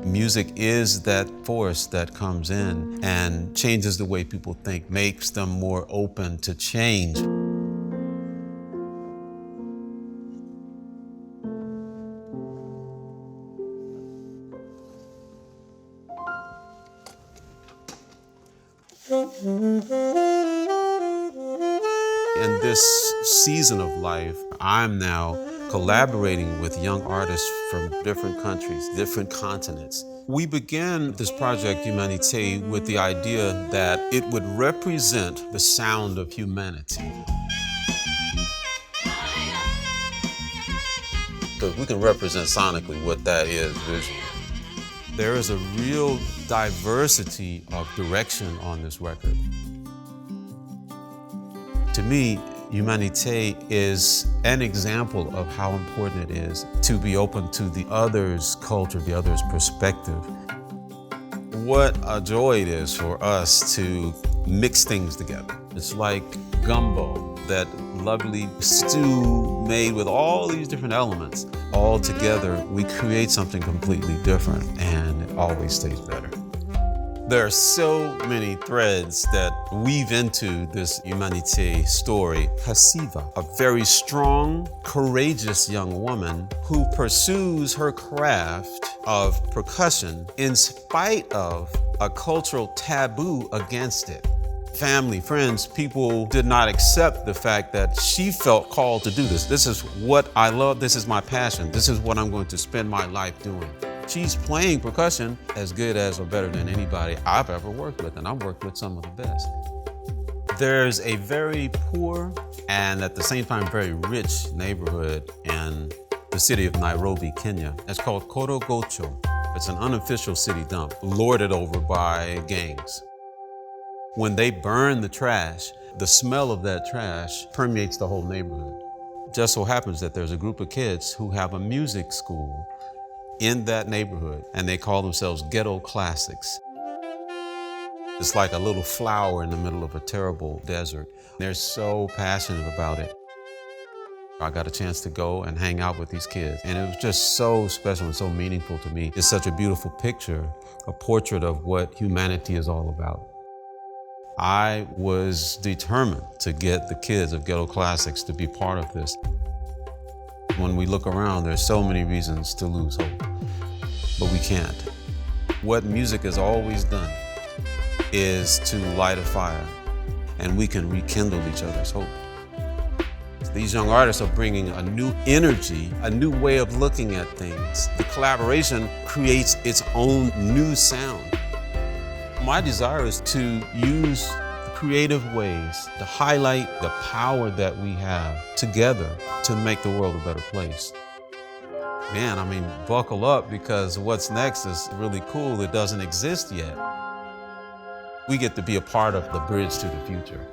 Music is that force that comes in and changes the way people think, makes them more open to change. In this season of life, I'm now collaborating with young artists from different countries, different continents. We began this project, Humanité, with the idea that it would represent the sound of humanity. So we can represent sonically what that is visually. There is a real diversity of direction on this record. To me, Humanité is an example of how important it is to be open to the other's culture, the other's perspective. What a joy it is for us to mix things together. It's like Gumbo, that lovely stew made with all these different elements. All together, we create something completely different, and it always stays better. There are so many threads that weave into this Humanité story. Hasiva, a very strong, courageous young woman who pursues her craft of percussion in spite of a cultural taboo against it. Family, friends, people did not accept the fact that she felt called to do this. This is what I love, this is my passion, this is what I'm going to spend my life doing. She's playing percussion as good as or better than anybody I've ever worked with, and I've worked with some of the best. There's a very poor and at the same time very rich neighborhood in the city of Nairobi, Kenya. It's called Korogocho. It's an unofficial city dump, lorded over by gangs. When they burn the trash, the smell of that trash permeates the whole neighborhood. Just so happens that there's a group of kids who have a music school in that neighborhood, and they call themselves Ghetto Classics. It's like a little flower in the middle of a terrible desert. They're so passionate about it. I got a chance to go and hang out with these kids, and it was just so special and so meaningful to me. It's such a beautiful picture, a portrait of what humanity is all about. I was determined to get the kids of Ghetto Classics to be part of this. When we look around, there's so many reasons to lose hope, but we can't. What music has always done is to light a fire, and we can rekindle each other's hope. These young artists are bringing a new energy, a new way of looking at things. The collaboration creates its own new sound. My desire is to use creative ways to highlight the power that we have together to make the world a better place. Man, I mean, buckle up, because what's next is really cool. It doesn't exist yet. We get to be a part of the bridge to the future.